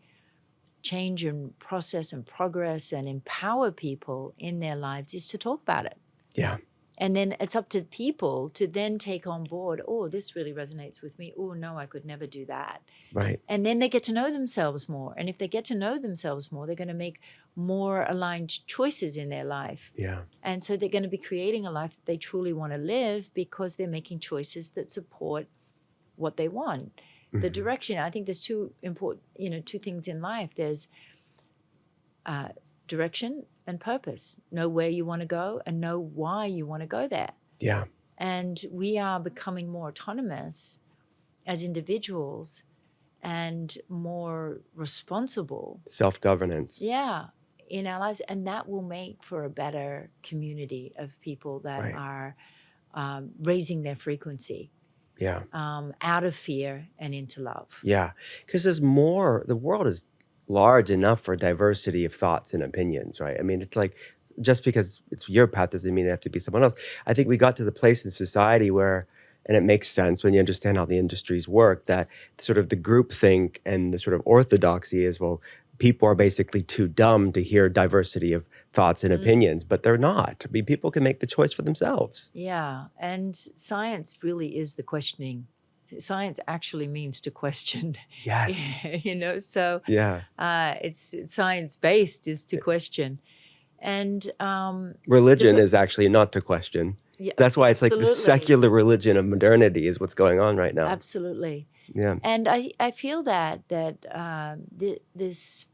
change and process and progress and empower people in their lives is to talk about it. Yeah. And then it's up to people to then take on board, oh, this really resonates with me. Oh, no, I could never do that. Right. And then they get to know themselves more. And if they get to know themselves more, they're going to make more aligned choices in their life. Yeah. And so they're going to be creating a life that they truly want to live because they're making choices that support what they want. The direction, I think there's two things in life. There's direction and purpose. Know where you want to go and know why you want to go there. Yeah. And we are becoming more autonomous as individuals and more responsible. Self-governance. Yeah, in our lives. And that will make for a better community of people that are raising their frequency. Yeah. Out of fear and into love. Yeah. Because the world is large enough for diversity of thoughts and opinions, right? I mean, it's like, just because it's your path doesn't mean it have to be someone else. I think we got to the place in society where, and it makes sense when you understand how the industries work, that sort of the groupthink and the sort of orthodoxy is, well, people are basically too dumb to hear diversity of thoughts and opinions, but they're not. I mean, people can make the choice for themselves. Yeah, and science really is the questioning. Science actually means to question. Yes. So it's science-based is to question. And religion is actually not to question. Yeah, that's why it's like the secular religion of modernity is what's going on right now. Absolutely. Yeah. And I feel that this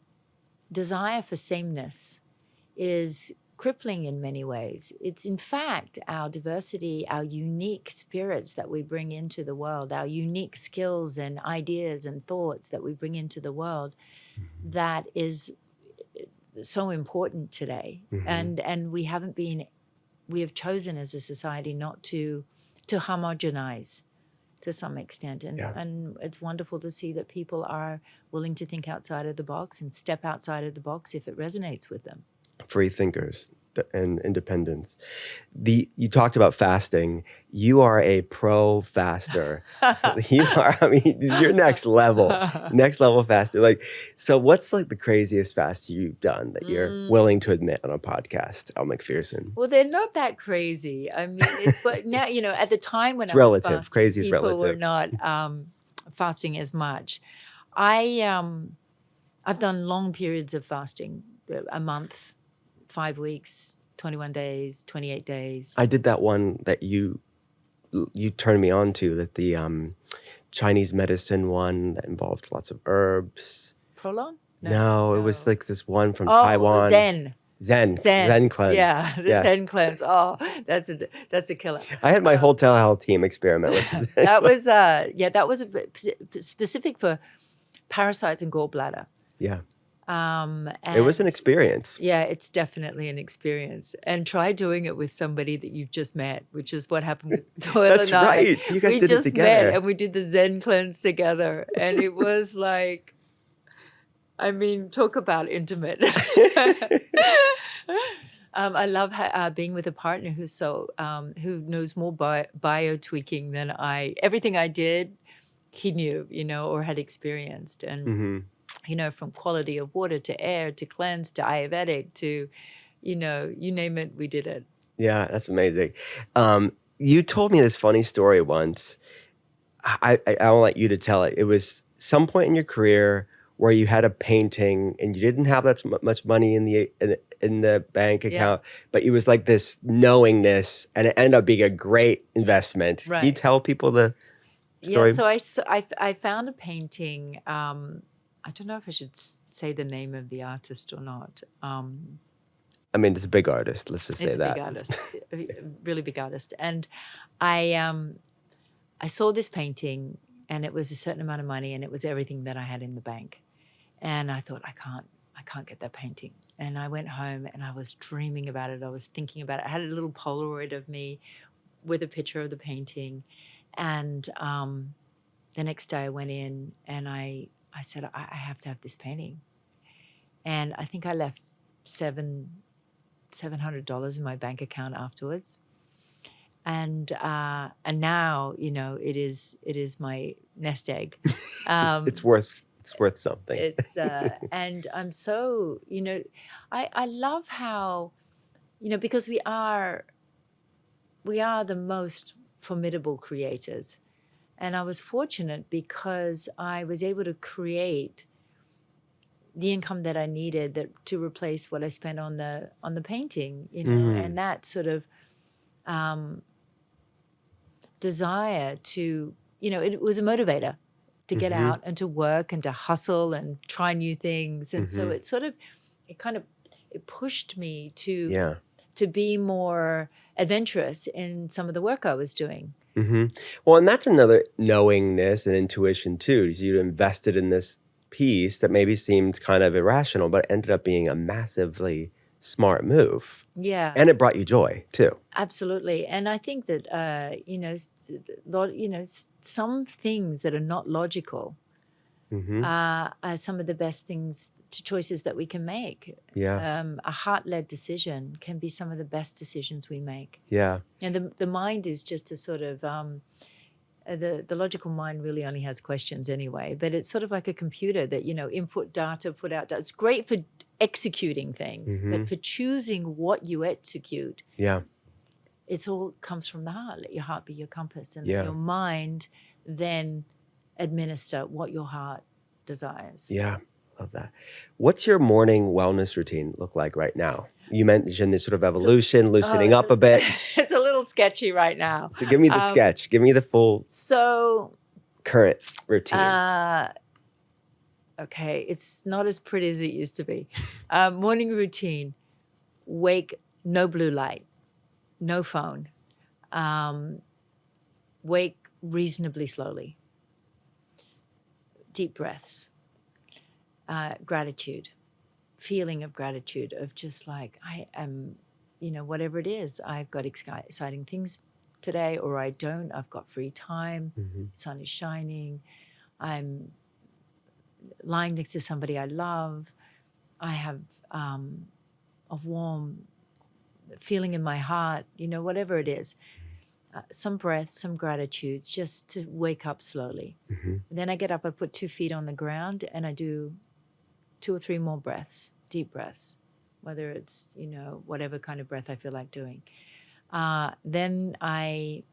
desire for sameness is crippling in many ways. It's in fact our diversity, our unique spirits that we bring into the world, our unique skills and ideas and thoughts that we bring into the world that is so important today. And we have chosen as a society not to homogenize to some extent. And it's wonderful to see that people are willing to think outside of the box and step outside of the box if it resonates with them. Free thinkers and independence. You talked about fasting. You are a pro faster. You are, I mean, you're next level faster. Like, so what's like the craziest fast you've done that you're willing to admit on a podcast, Elle Macpherson? Well, they're not that crazy. I mean, it's but now, at the time when It's I was relative. fasting, Crazy is people relative. were not fasting as much. I've done long periods of fasting, a month, 5 weeks, 21 days, 28 days. I did that one that you turned me on to, that the Chinese medicine one that involved lots of herbs. Prolon? No, it was like this one from Taiwan. Zen cleanse. Yeah, Zen cleanse. Oh, that's a killer. I had my whole telehealth team experiment with Zen. That was a bit specific for parasites and gallbladder. Yeah. And it was an experience. Yeah, it's definitely an experience. And try doing it with somebody that you've just met, which is what happened with Doyle That's and I. right. You guys we did just it together. met and we did the Zen cleanse together. And it was like, I mean, talk about intimate. I love being with a partner who's who knows more bio tweaking than I. Everything I did, he knew, or had experienced. And from quality of water to air to cleanse to Ayurvedic to, you name it, we did it. Yeah, that's amazing. You told me this funny story once. I'll let you to tell it. It was some point in your career where you had a painting and you didn't have that much money in the bank account, but it was like this knowingness, and it ended up being a great investment. Right. Can you tell people the story? Yeah, so I found a painting. I don't know if I should say the name of the artist or not. I mean, it's a big artist. Let's just say that. It's a big artist, really big artist. And I saw this painting, and it was a certain amount of money, and it was everything that I had in the bank. And I thought, I can't get that painting. And I went home, and I was dreaming about it. I was thinking about it. I had a little Polaroid of me with a picture of the painting. And the next day I went in, and I said, I have to have this painting. And I think I left $700 in my bank account afterwards. And now, it is my nest egg. It's worth something. And I'm so, I love how, because we are the most formidable creators. And I was fortunate because I was able to create the income that I needed to replace what I spent on the painting, and that sort of desire to, it was a motivator to get out and to work and to hustle and try new things. And so it pushed me to be more adventurous in some of the work I was doing. Well, and that's another knowingness and intuition too. Is you invested in this piece that maybe seemed kind of irrational, but ended up being a massively smart move. Yeah, and it brought you joy too. Absolutely. And I think that some things that are not logical are some of the best choices that we can make. Yeah. A heart-led decision can be some of the best decisions we make. Yeah. And the mind is just a sort of the logical mind really only has questions anyway, but it's sort of like a computer that, input data, put out data. It's great for executing things, but for choosing what you execute, it all comes from the heart. Let your heart be your compass, and let your mind then administer what your heart desires. Yeah, love that. What's your morning wellness routine look like right now? You mentioned this sort of evolution, loosening up a bit. It's a little sketchy right now. So give me the sketch. Give me the full current routine. Okay, it's not as pretty as it used to be. Morning routine, wake no blue light, no phone, wake reasonably slowly, deep breaths, gratitude, feeling of gratitude of just like, I am, whatever it is, I've got exciting things today, or I don't, I've got free time, Mm-hmm. the sun is shining, I'm lying next to somebody I love, I have a warm feeling in my heart, whatever it is. Some breath, some gratitudes, just to wake up slowly. Mm-hmm. Then I get up, I put 2 feet on the ground, and I do 2 or 3 more breaths, deep breaths, whether it's, whatever kind of breath I feel like doing. Then I've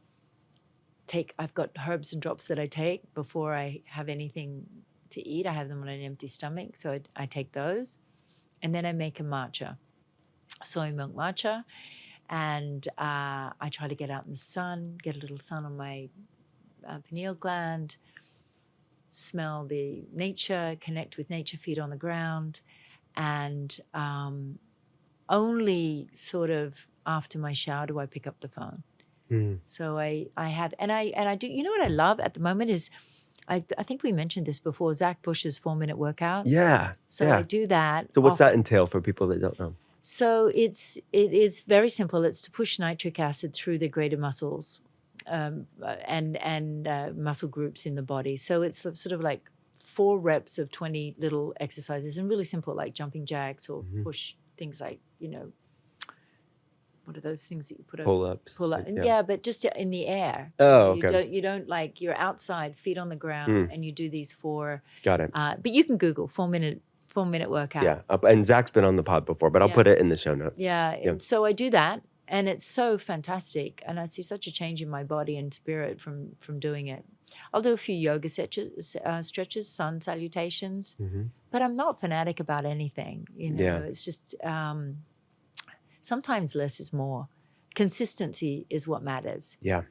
got herbs and drops that I take before I have anything to eat. I have them on an empty stomach, so I take those. And then I make a matcha, soy milk matcha. And I try to get out in the sun, get a little sun on my pineal gland, smell the nature, connect with nature, feet on the ground. And only sort of after my shower do I pick up the phone. So I have, and I do, what I love at the moment is, I think we mentioned this before, Zach Bush's 4-minute workout. Yeah. So yeah. I do that. So what's that entail for people that don't know? So it is very simple. It's to push nitric acid through the greater muscles and muscle groups in the body. So it's sort of like 4 reps of 20 little exercises, and really simple, like jumping jacks or push things like, what are those things that you put Pull-ups. Pull up. Yeah, but just in the air. Oh, okay. You don't like, you're outside, feet on the ground, and you do these 4. Got it. But you can Google 4-minute workout. Yeah, and Zach's been on the pod before, but I'll put it in the show notes. Yeah. And so I do that, and it's so fantastic, and I see such a change in my body and spirit from doing it. I'll do a few yoga stretches, sun salutations, but I'm not fanatic about anything. It's just sometimes less is more. Consistency is what matters. Yeah.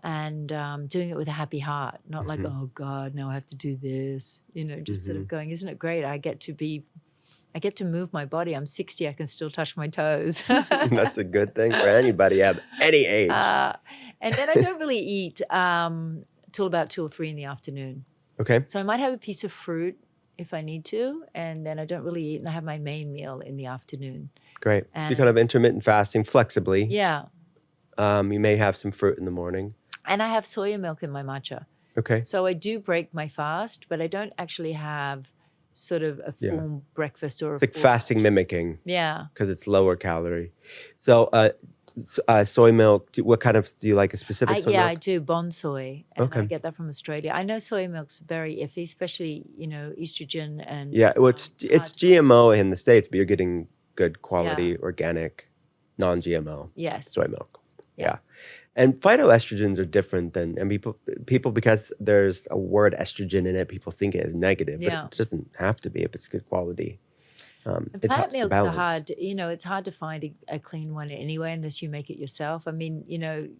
And doing it with a happy heart, not like, oh God, now I have to do this, just sort of going, isn't it great? I get to move my body. I'm 60, I can still touch my toes. That's a good thing for anybody at any age. And then I don't really eat till about 2 or 3 in the afternoon. Okay. So I might have a piece of fruit if I need to, and then I don't really eat, and I have my main meal in the afternoon. Great. So you kind of intermittent fasting flexibly. Yeah. You may have some fruit in the morning. And I have soya milk in my matcha. Okay. So I do break my fast, but I don't actually have sort of a full breakfast or it's like fasting mimicking. Yeah. Because it's lower calorie. So soy milk, what kind of, do you like a specific soy milk? Yeah, I do, bonsoi. And I get that from Australia. I know soy milk's very iffy, especially, estrogen and... Yeah, well, it's GMO in the States, but you're getting good quality, organic, non-GMO soy milk. Yeah. And phytoestrogens are different than, and people, because there's a word estrogen in it, people think it is negative, but it doesn't have to be if it's good quality. Plant milks are hard, it's hard to find a clean one anyway, unless you make it yourself. I mean,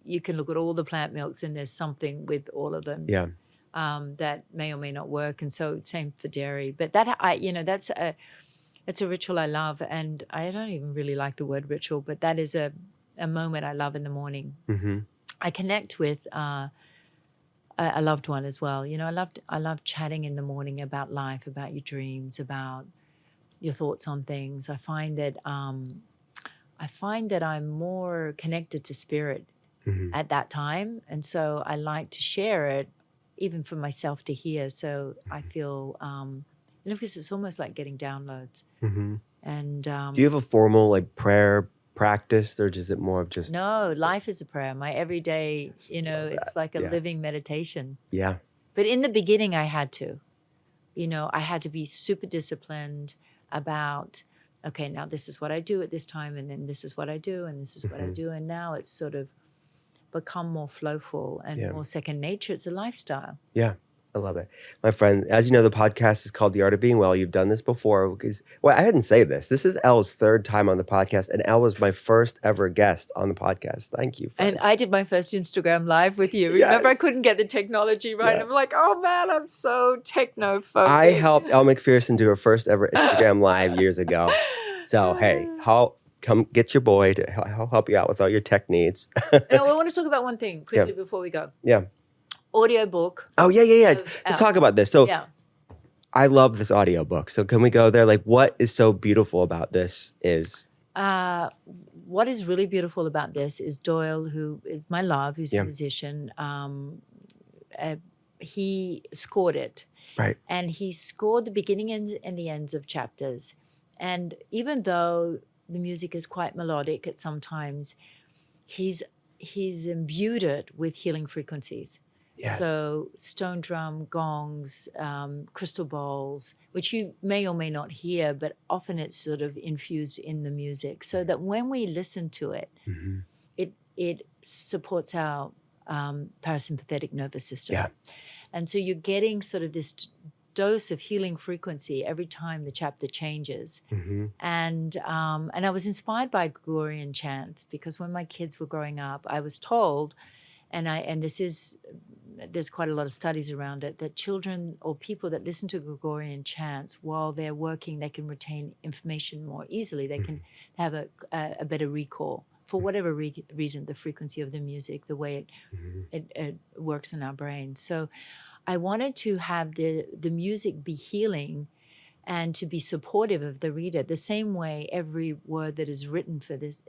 you can look at all the plant milks and there's something with all of them that may or may not work. And so same for dairy, but that's a ritual I love. And I don't even really like the word ritual, but that is a moment I love in the morning. I connect with a loved one as well. I love chatting in the morning about life, about your dreams, about your thoughts on things. I find that I'm more connected to spirit at that time, and so I like to share it, even for myself to hear. So I feel, because it's almost like getting downloads. And do you have a formal prayer practice, or is it more of just... No, life is a prayer. My everyday, it's like a living meditation. Yeah. But in the beginning, I had to be super disciplined about, okay, now this is what I do at this time, and then this is what I do, and this is what I do. And now it's sort of become more flowful and more second nature. It's a lifestyle. Yeah. I love it. My friend, as you know, the podcast is called The Art of Being Well. You've done this before. I hadn't say this. This is Elle's 3rd time on the podcast, and Elle was my first ever guest on the podcast. Thank you. And I did my first Instagram live with you. Remember, I couldn't get the technology right. I'm like, oh man, I'm so techno-focused. I helped Elle Macpherson do her first ever Instagram live years ago. So, hey, come get your boy to help you out with all your tech needs. Now, I want to talk about one thing quickly before we go. Yeah. Audiobook. Oh, yeah. Let's talk about this. So yeah. I love this audiobook. So can we go there? Like, what is so beautiful about this is... What is really beautiful about this is Doyle, who is my love, who's a musician. He scored it. Right. And he scored the beginning and the ends of chapters. And even though the music is quite melodic at some times, he's imbued it with healing frequencies. Yes. So stone drum, gongs, crystal bowls, which you may or may not hear, but often it's sort of infused in the music, so that when we listen to it, it supports our parasympathetic nervous system. Yeah. And so you're getting sort of this dose of healing frequency every time the chapter changes. And I was inspired by Gregorian chants, because when my kids were growing up, I was told, there's quite a lot of studies around it, that children or people that listen to Gregorian chants while they're working, they can retain information more easily. They can have a better recall for whatever reason, the frequency of the music, the way it works in our brain. So I wanted to have the music be healing and to be supportive of the reader, the same way every word that is written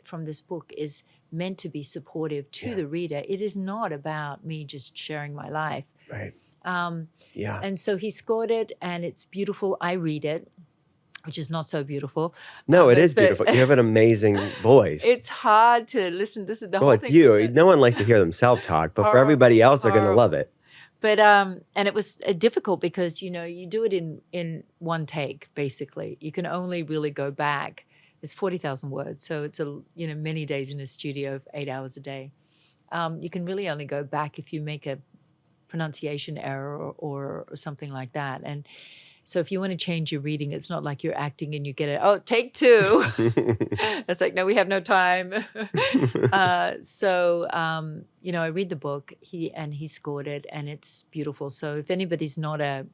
from this book is meant to be supportive to the reader. It is not about me just sharing my life. Right. And so he scored it, and it's beautiful. I read it, which is not so beautiful. No, it is beautiful. You have an amazing voice. It's hard to listen. This is the whole it's thing. you. No one likes to hear themselves talk, but for everybody else, they're going to love it. But and it was difficult because, you do it in one take, basically. You can only really go back. It's 40,000 words, so it's many days in a studio, 8 hours a day. You can really only go back if you make a pronunciation error or something like that. And so if you want to change your reading, it's not like you're acting and you get it, take two. It's like, no, we have no time. I read the book, he scored it, and it's beautiful. So if anybody's not a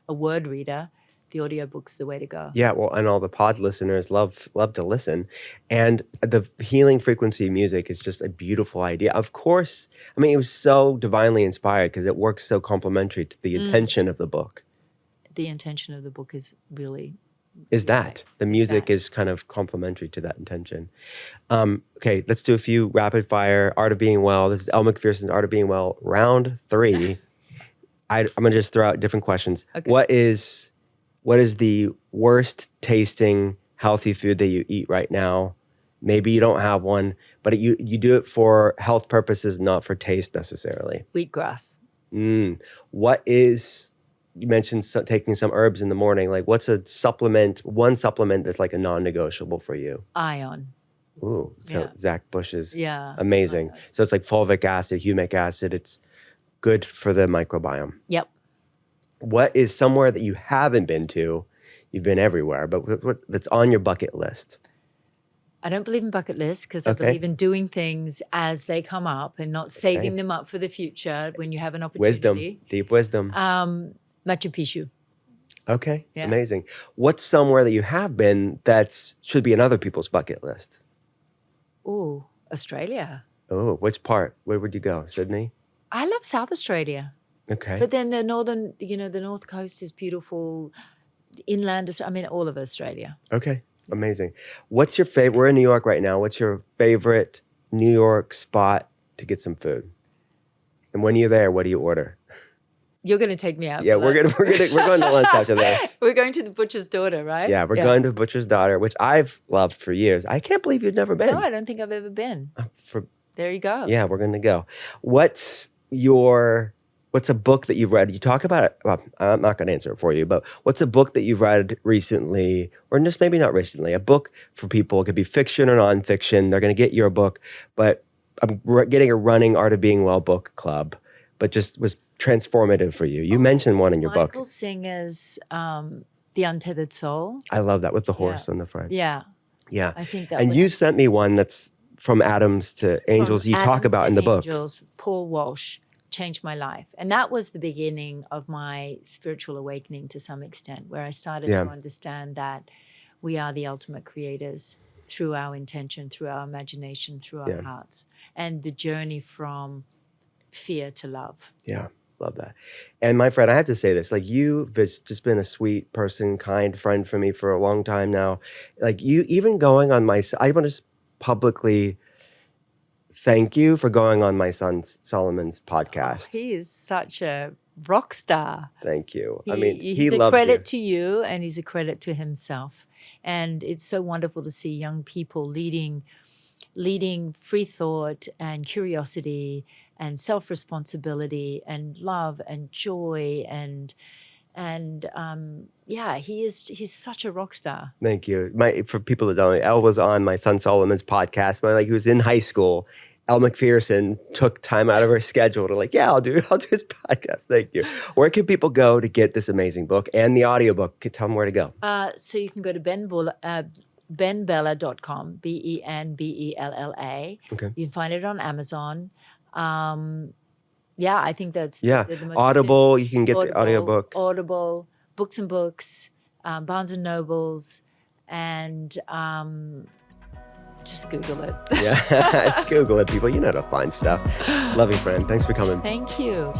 word reader, the audiobook's the way to go. Yeah, well, and all the pod listeners love to listen. And the healing frequency music is just a beautiful idea. Of course, it was so divinely inspired because it works so complementary to the intention of the book. The intention of the book is really... The music is kind of complementary to that intention. Okay, let's do a few rapid fire. Art of Being Well. This is Elle Macpherson's Art of Being Well, round 3. I'm going to just throw out different questions. Okay. What is the worst tasting healthy food that you eat right now? Maybe you don't have one, but you do it for health purposes, not for taste necessarily. Wheatgrass. You mentioned taking some herbs in the morning. Like, what's one supplement that's like a non-negotiable for you? Ion. Ooh, so Zach Bush's Ion. amazing. So it's like fulvic acid, humic acid. It's good for the microbiome. Yep. What is somewhere that you haven't been to? You've been everywhere, but that's on your bucket list? I don't believe in bucket lists because I believe in doing things as they come up and not saving them up for the future when you have an opportunity. Wisdom, deep wisdom. Machu Picchu. Okay, amazing. What's somewhere that you have been that should be on other people's bucket list? Oh, Australia. Oh, which part? Where would you go? Sydney? I love South Australia. Okay. But then the North Coast is beautiful. Inland, all of Australia. Okay, amazing. What's your favorite? We're in New York right now. What's your favorite New York spot to get some food? And when you're there, what do you order? You're going to take me out. Yeah, we're going to lunch after this. We're going to the Butcher's Daughter, right? Yeah, we're going to the Butcher's Daughter, which I've loved for years. I can't believe you've never been. No, I don't think I've ever been. There you go. Yeah, we're going to go. What's a book that you've read? You talk about it. Well, I'm not going to answer it for you, but what's a book that you've read recently, or just maybe not recently? A book for people. It could be fiction or nonfiction. They're going to get your book, but I'm getting a running Art of Being Well book club, but just was transformative for you. You mentioned one in your book. Michael Singer's The Untethered Soul. I love that, with the horse on the front. Yeah. Yeah. I think that. And you sent me one that's From Atoms to Angels. You talk about in the book. Angels, Paul Walsh changed my life. And that was the beginning of my spiritual awakening to some extent, where I started to understand that we are the ultimate creators. through our intention, through our imagination, through our Yeah. hearts, and the journey from fear to love. Yeah. Love that. And my friend, I have to say this, like you've just been a sweet person, kind friend for me for a long time now. Like you even going on I want to publicly thank you for going on my son Solomon's podcast. He is such a rock star. Thank you. I mean, he He's a loves credit you. to you, and he's a credit to himself. And it's so wonderful to see young people leading free thought and curiosity and self-responsibility and love and joy and yeah, he's such a rock star. Thank you. For people that don't know, Elle was on my son Solomon's podcast. He was in high school. Elle Macpherson took time out of her schedule to I'll do his podcast. Thank you. Where can people go to get this amazing book and the audiobook? Tell them where to go. So you can go to benbella.com, BenBella. Okay. You can find it on Amazon. Yeah, I think that's Yeah. the most Audible, you can get the audiobook. Audible, Books and Books, Barnes and Nobles, and just Google it. Yeah. Google it, people. You know how to find stuff. Love you, friend. Thanks for coming. Thank you.